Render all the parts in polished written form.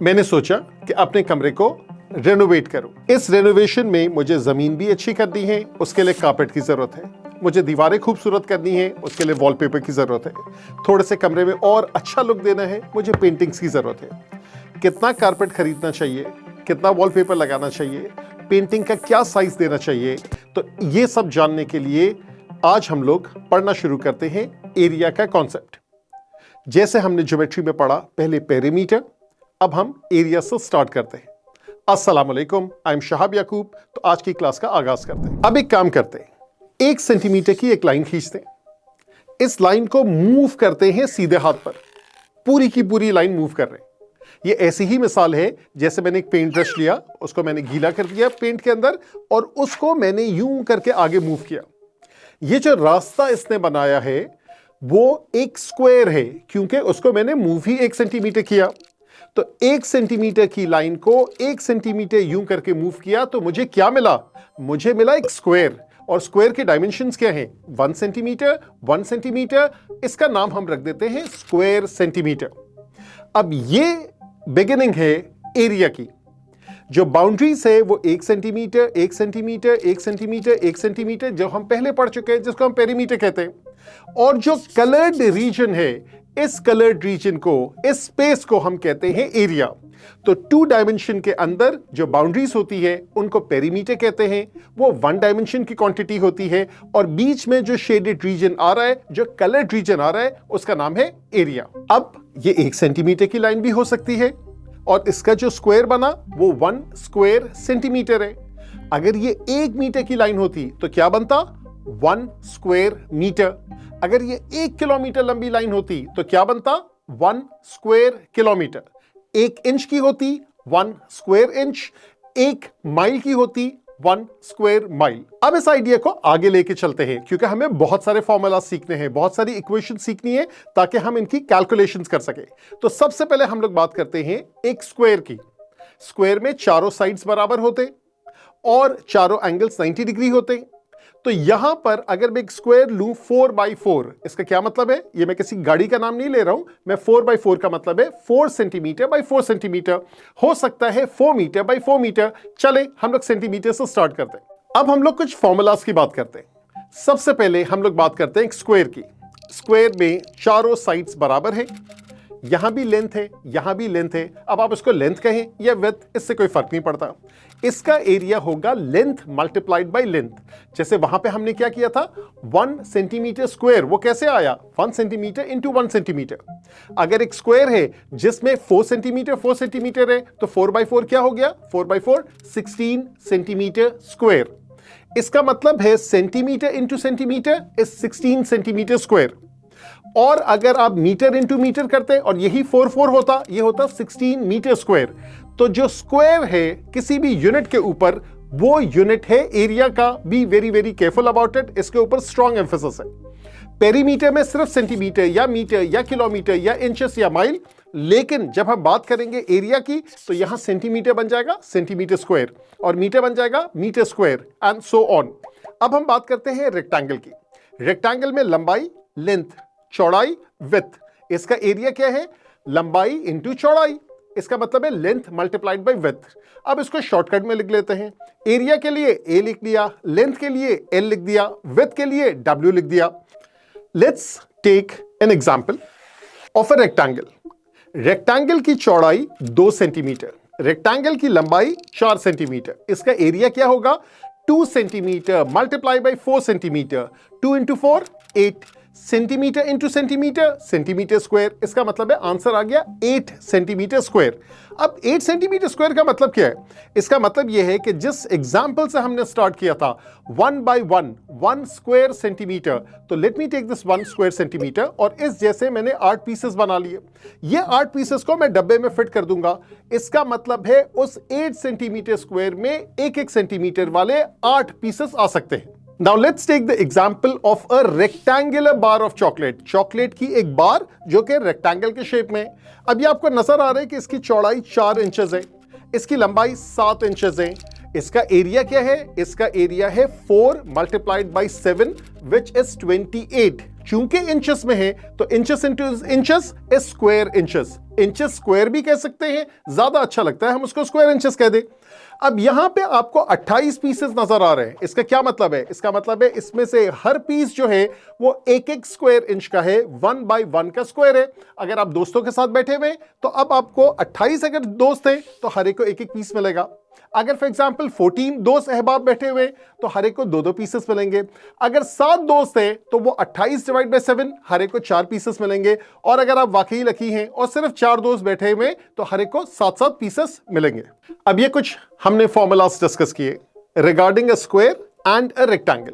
मैंने सोचा कि अपने कमरे को रेनोवेट करूं। इस रेनोवेशन में मुझे जमीन भी अच्छी करनी है, उसके लिए कारपेट की जरूरत है। मुझे दीवारें खूबसूरत करनी है, उसके लिए वॉलपेपर की जरूरत है। थोड़े से कमरे में और अच्छा लुक देना है, मुझे पेंटिंग्स की जरूरत है। कितना कारपेट खरीदना चाहिए, कितना वॉलपेपर लगाना चाहिए, पेंटिंग का क्या साइज देना चाहिए, तो ये सब जानने के लिए आज हम लोग पढ़ना शुरू करते हैं एरिया का कॉन्सेप्ट। जैसे हमने ज्योमेट्री में पढ़ा पहले पेरीमीटर, अब हम एरिया से स्टार्ट करते हैं। अस्सलाम वालेकुम, आई एम शहाब याकूब। तो आज की क्लास का आगाज करते हैं। अब एक काम करते हैं, 1 सेंटीमीटर की एक लाइन खींचते हैं। इस लाइन को मूव करते हैं सीधे हाथ पर, पूरी की पूरी लाइन मूव कर रहे हैं। ये ऐसी ही मिसाल है जैसे मैंने एक पेंट ब्रश लिया, उसको मैंने गीला कर दिया पेंट के अंदर और उसको मैंने यूं करके आगे मूव किया। ये जो रास्ता इसने बनाया है वो एक स्क्वायर है, क्योंकि उसको मैंने मूव ही 1 सेंटीमीटर किया। तो 1 सेंटीमीटर की लाइन को 1 सेंटीमीटर यूं करके मूव किया तो मुझे क्या मिला? मुझे मिला एक स्क्वायर। और स्क्वायर के डायमेंशंस क्या हैं? 1 सेंटीमीटर, 1 सेंटीमीटर। इसका नाम हम रख देते हैं स्क्वायर सेंटीमीटर। अब ये बिगिनिंग है एरिया की। जो बाउंड्रीज है वो 1 सेंटीमीटर, 1 सेंटीमीटर, 1 सेंटीमीटर, 1 सेंटीमीटर, जो हम पहले पढ़ चुके हैं, जिसको हम पेरीमीटर कहते हैं। और जो कलर्ड रीजन है, इस कलर्ड रीजन को, इस स्पेस को हम कहते हैं एरिया। तो 2 डायमेंशन के अंदर जो बाउंड्रीज होती है उनको पेरीमीटर कहते हैं। वो 1 डायमेंशन की क्वांटिटी होती है और बीच में जो शेडेड रीजन आ रहा है, जो कलर्ड रीजन आ रहा है, उसका नाम है एरिया। अब ये 1 सेंटीमीटर की लाइन भी हो सकती है और इसका जो स्क्वायर बना वो 1 स्क्वायर सेंटीमीटर है। अगर ये 1 मीटर की लाइन होती तो क्या बनता? 1 स्क्वायर मीटर। अगर ये 1 किलोमीटर लंबी लाइन होती तो क्या बनता? 1 स्क्वायर किलोमीटर। 1 इंच की होती 1 स्क्वायर इंच। 1 माइल की होती 1 स्क्वायर माइल। अब इस आइडिया को आगे लेके चलते हैं, क्योंकि हमें बहुत सारे फॉर्मूला सीखने हैं, बहुत सारी इक्वेशन सीखनी है ताकि हम इनकी कैलकुलेशंस कर सके। तो सबसे पहले हम लोग बात करते हैं एक स्क्वायर की। स्क्वायर में चारों साइड्स बराबर होते और चारों एंगल्स 90 डिग्री होते। तो यहां पर अगर मैं एक स्क्वायर लूं 4x4, इसका क्या मतलब है? ये मैं किसी गाड़ी का नाम नहीं ले रहा हूं, मैं 4x4 का मतलब है 4 सेंटीमीटर बाई 4 सेंटीमीटर। हो सकता है 4 मीटर बाई 4 मीटर। चले हम लोग सेंटीमीटर से स्टार्ट करते हैं। अब हम लोग कुछ फॉर्मूलाज की बात करते हैं। सबसे पहले हम लोग बात करते हैं एक स्क्वायर की। स्क्वायर में चारों साइड्स बराबर है, यहां भी लेंथ है, यहां भी लेंथ है। अब आप इसको लेंथ कहें या विड्थ, इससे कोई फर्क नहीं पड़ता। इसका एरिया होगा लेंथ मल्टीप्लाइड बाय लेंथ। जैसे वहां पे हमने क्या किया था, 1 सेंटीमीटर स्क्वायर, वो कैसे आया? 1 सेंटीमीटर इंटू 1 सेंटीमीटर। अगर एक स्क्वायर है जिसमें 4 सेंटीमीटर है तो 4x4 क्या हो गया? 4x4 16 centimetre square. इसका मतलब है centimetre into centimetre is 16 centimetre square. और अगर आप मीटर इंटू मीटर करते और यही 4 होता, ये होता 16 मीटर स्क्वायर। तो जो स्क्वायर है किसी भी यूनिट के ऊपर, वो यूनिट है एरिया का। Be very very careful about it, इसके ऊपर स्ट्रॉन्ग एम्फेसिस है। पेरीमीटर में सिर्फ सेंटीमीटर या मीटर या किलोमीटर या इंचेस या माइल, लेकिन जब हम बात करेंगे एरिया की तो यहां सेंटीमीटर बन जाएगा सेंटीमीटर स्क्वायर और मीटर बन जाएगा metre square and so on. अब हम बात करते हैं रेक्टेंगल की। रेक्टेंगल में लंबाई, लेंथ, चौड़ाई, विड्थ। इसका एरिया क्या है? लंबाई इंटू चौड़ाई। इसका मतलब है लेंथ मल्टीप्लाइड बाय विड्थ। अब इसको शॉर्टकट में लिख लेते हैं। एरिया के लिए ए लिख दिया, लेंथ के लिए एल लिख दिया, विड्थ के लिए डब्ल्यू लिख दिया। Let's take an example of a rectangle. Rectangle की चौड़ाई 2 सेंटीमीटर, रेक्टेंगल की लंबाई 4 सेंटीमीटर। इसका एरिया क्या होगा? 2 centimetre multiply by 4 centimetre. 2 into 4 8 centimetre into centimetre, centimetre square. इसका मतलब है आंसर आ गया 8 सेंटीमीटर स्क्वायर। अब 8 सेंटीमीटर स्क्वायर का मतलब क्या है? इसका मतलब यह है कि जिस एग्जाम्पल से हमने स्टार्ट किया था 1 स्क्वायर सेंटीमीटर, तो let me take this 1 square centimetre और इस जैसे मैंने 8 पीसेस बना लिए। ये 8 पीसेस को मैं डब्बे में फिट कर दूंगा। इसका मतलब है उस 8 सेंटीमीटर स्क्वायर में 1 सेंटीमीटर वाले 8 पीसेस आ सकते हैं। Now let's take the example of a rectangular bar of chocolate. Chocolate की एक बार जो कि रेक्टेंगल के शेप में। अभी आपको नजर आ रहा है कि इसकी चौड़ाई 4 इंचेस है, इसकी लंबाई 7 इंचेस है। इसका एरिया क्या है? इसका एरिया है 4 मल्टीप्लाइड बाई 7 विच इज 28। चूंकि इंचेस में है तो inches into inches is square inches. Inches square भी कह सकते हैं, ज्यादा अच्छा लगता है हम उसको स्क्वायर इंचेस कह दें। अब यहां पे आपको 28 पीसेस नजर आ रहे हैं। इसका क्या मतलब है? इसका मतलब है इसमें से हर पीस जो है वो एक एक स्क्वायर इंच का है, 1 बाय 1 का स्क्वायर है। अगर आप दोस्तों के साथ बैठे हुए तो अब आपको 28 अगर दोस्त हैं तो हर एक को एक एक पीस मिलेगा। अगर फॉर एग्जांपल 14 दोस्त अहबाब बैठे हुए तो हर एक को 2-2 पीसेस मिलेंगे। अगर 7 दोस्त हैं तो वो 28 डिवाइड बाय 7 हर एक को 4 पीसेस मिलेंगे। और अगर आप वाकई लकी हैं और सिर्फ 4 दोस्त बैठे हुए तो हर एक को 7-7 पीसेस मिलेंगे। अब ये कुछ हमने फॉर्मूलास डिस्कस किए regarding a square and a rectangle.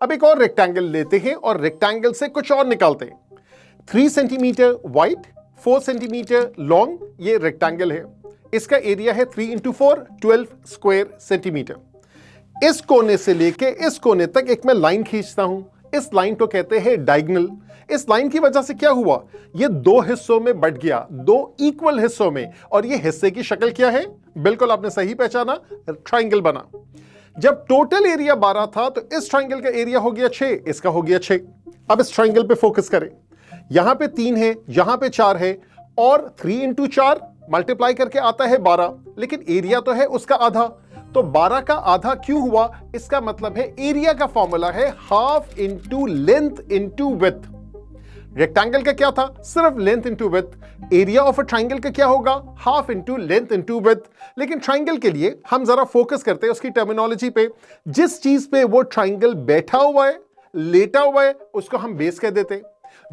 अब एक और रेक्टेंगल लेते हैं और रेक्टेंगल से कुछ और निकालते हैं। 3 सेंटीमीटर वाइड, 4 सेंटीमीटर लॉन्ग ये रेक्टेंगल है। इसका एरिया है 3 इंटू 4 12 स्क्वायर सेंटीमीटर। इस कोने से लेके इस कोने तक एक मैं लाइन खींचता हूं। इस लाइन को कहते हैं डायगोनल। इस लाइन की वजह से क्या हुआ? ये 2 हिस्सों में बट गया, 2 इक्वल हिस्सों में। और ये हिस्से की शक्ल क्या है? बिल्कुल आपने सही पहचाना, ट्राइंगल बना। जब टोटल एरिया 12 था तो इस ट्राइंगल का एरिया हो गया 6, इसका हो गया 6। अब इस ट्राइंगल पे फोकस करें। यहां पे 3 है, यहां पे 4 है और 3 इंटू 4 मल्टीप्लाई करके आता है 12, लेकिन एरिया तो है उसका आधा। तो 12 का आधा क्यों हुआ? इसका मतलब है एरिया का फॉर्मूला है half into length into width. Rectangle का क्या था? सिर्फ length into width. Area of a triangle का क्या होगा? Half into length into width. लेकिन ट्राइंगल के लिए हम जरा फोकस करते हैं उसकी टर्मिनोलॉजी पे। जिस चीज पे वो ट्राइंगल बैठा हुआ है, लेटा हुआ है, उसको हम बेस कह देते हैं।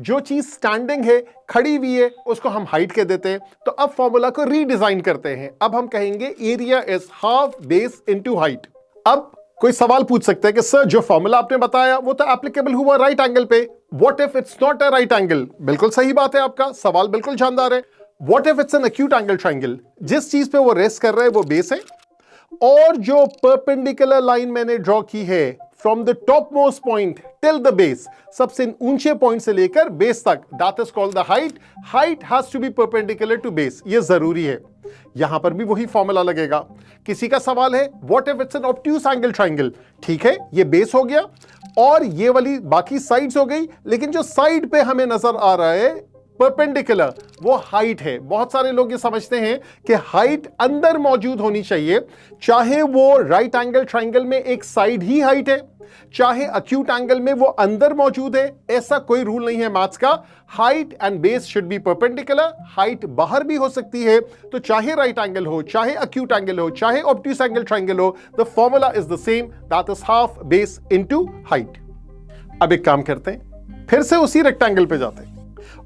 जो चीज स्टैंडिंग है, खड़ी हुई है, उसको हम हाइट कह देते हैं। तो अब फॉर्मूला को रीडिजाइन करते हैं। अब हम कहेंगे area is half base into height. अब कोई सवाल पूछ सकता है कि सर जो फॉर्मूला आपने बताया वो तो एप्लीकेबल हुआ राइट एंगल पे, what if it's not a right angle? बिल्कुल सही बात है, आपका सवाल बिल्कुल जानदार है। What if it's an acute angle triangle? जिस चीज पे वो रेस्ट कर रहा है वो बेस है, और जो परपेंडिकुलर लाइन मैंने ड्रॉ की है from the top most point till the base, सबसे ऊंचे पॉइंट से लेकर बेस तक, that is called the height. Height has to be perpendicular to base, ये जरूरी है। यहां पर भी वही फॉर्मूला लगेगा। किसी का सवाल है what if it's an obtuse angle triangle? ठीक है, ये बेस हो गया और ये वाली बाकी साइड्स हो गई, लेकिन जो साइड पे हमें नजर आ रहा है परपेंडिकुलर, वो हाइट है। बहुत सारे लोग ये समझते हैं कि हाइट अंदर मौजूद होनी चाहिए, चाहे वो राइट एंगल ट्राइंगल में एक साइड ही हाइट है, चाहे एक्यूट एंगल में वो अंदर मौजूद है। ऐसा कोई रूल नहीं है मैथ्स का। Height and base should be perpendicular. Height बाहर भी हो सकती है, तो चाहे राइट एंगल हो, चाहे एक्यूट एंगल हो, चाहे ऑब्ट्यूज एंगल ट्राइंगल हो, the formula is the same, that is half base into height. अब एक काम करते हैं, फिर से उसी रेक्टेंगल पे जाते हैं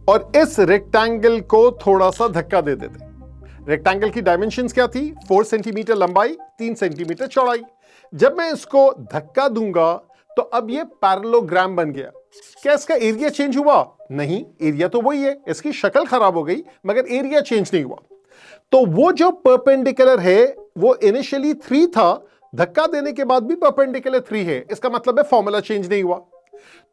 और इस रेक्टेंगल को थोड़ा सा धक्का दे देते हैं। रेक्टेंगल की डायमेंशंस क्या थी? 4 सेंटीमीटर लंबाई, 3 सेंटीमीटर चौड़ाई। जब मैं इसको धक्का दूंगा तो अब ये पैरेललोग्राम बन गया। क्या इसका एरिया चेंज हुआ? नहीं, एरिया तो वही है, इसकी शक्ल खराब हो गई मगर एरिया चेंज नहीं हुआ। तो वो जो परपेंडिकुलर है वो इनिशियली 3 था, धक्का देने के बाद भी परपेंडिकुलर 3 है। इसका मतलब है फॉर्मूला चेंज नहीं हुआ।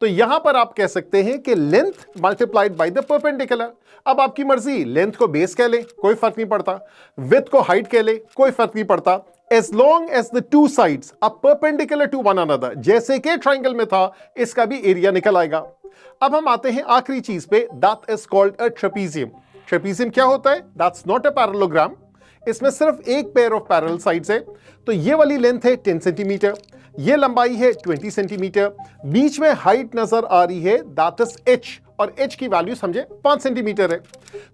तो यहां पर आप कह सकते हैं कि length multiplied by the perpendicular. अब आपकी मर्जी, लेंथ को बेस कह ले, कोई फर्क नहीं पड़ता, विड्थ को हाइट कह ले, कोई फर्क नहीं पड़ता, as long as the two sides are perpendicular to one another। जैसे कि ट्राइंगल में था, इसका भी एरिया निकल आएगा। अब हम आते हैं आखिरी चीज पे, that is called a trapezium। Trapezium क्या होता है? That's not a parallelogram। इसमें सिर्फ एक पेयर ऑफ पैरेलल साइड्स है। तो ये वाली लेंथ है 10 सेंटीमीटर, ये लंबाई है 20 सेंटीमीटर, बीच में हाइट नजर आ रही है, दैट इज h, और h की वैल्यू समझे 5 सेंटीमीटर है।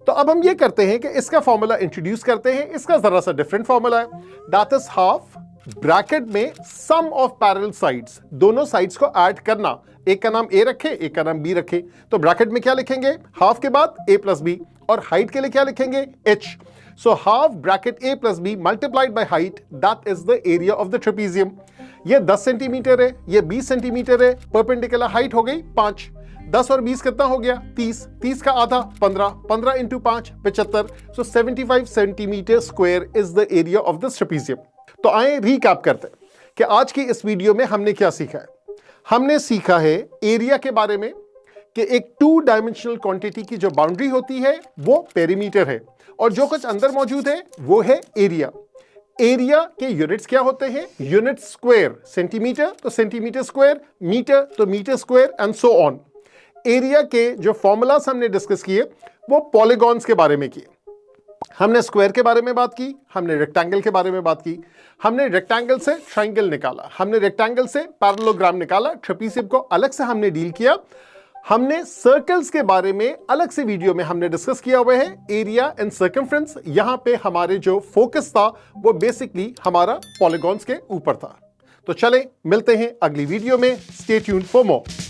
तो अब हम ये करते हैं कि इसका फॉर्मूला इंट्रोड्यूस करते हैं। इसका जरा सा डिफरेंट फॉर्मूला है, दैट इज हाफ ब्रैकेट में सम ऑफ पैरेलल साइड्स, दोनों साइड्स को ऐड करना। एक का नाम a रखे, एक का नाम b रखे। तो ब्रैकेट में क्या लिखेंगे? हाफ के बाद a प्लस b, और हाइट के लिए क्या लिखेंगे? h। So half bracket a plus b multiplied by height, that is the area of the trapezium। ये 10 सेंटीमीटर है, ये 20 सेंटीमीटर है, परपेंडिकुलर हाइट हो गई 5। 10 और 20 कितना हो गया? 30। 30 का आधा 15, 15 into 5 75। So 75 centimetre square is the area of this trapezium. तो आए रीकैप करते हैं कि आज की इस वीडियो में हमने क्या सीखा है। हमने सीखा है एरिया के बारे में कि एक 2 डायमेंशनल क्वांटिटी की जो बाउंड्री होती है वो पेरीमीटर है, और जो कुछ अंदर मौजूद है वो है एरिया। एरिया के यूनिट्स क्या होते हैं? यूनिट स्क्वायर, सेंटीमीटर तो सेंटीमीटर स्क्वायर, मीटर तो metre square, and so on. Area के जो फॉर्मूलाज हमने डिस्कस किए वो पॉलीगॉन्स के बारे में किए। हमने स्क्वायर के बारे में बात की, हमने रेक्टेंगल के बारे में बात की, हमने रेक्टेंगल से ट्रायंगल निकाला, हमने रेक्टेंगल से पैरेललोग्राम निकाला, ट्रेपीजियम को अलग से हमने डील किया, हमने सर्कल्स के बारे में अलग से वीडियो में हमने डिस्कस किया हुआ है, एरिया एंड सर्कमफ्रेंस। यहां पे हमारे जो फोकस था वो बेसिकली हमारा पॉलीगॉन्स के ऊपर था। तो चलें मिलते हैं अगली वीडियो में। Stay tuned for more.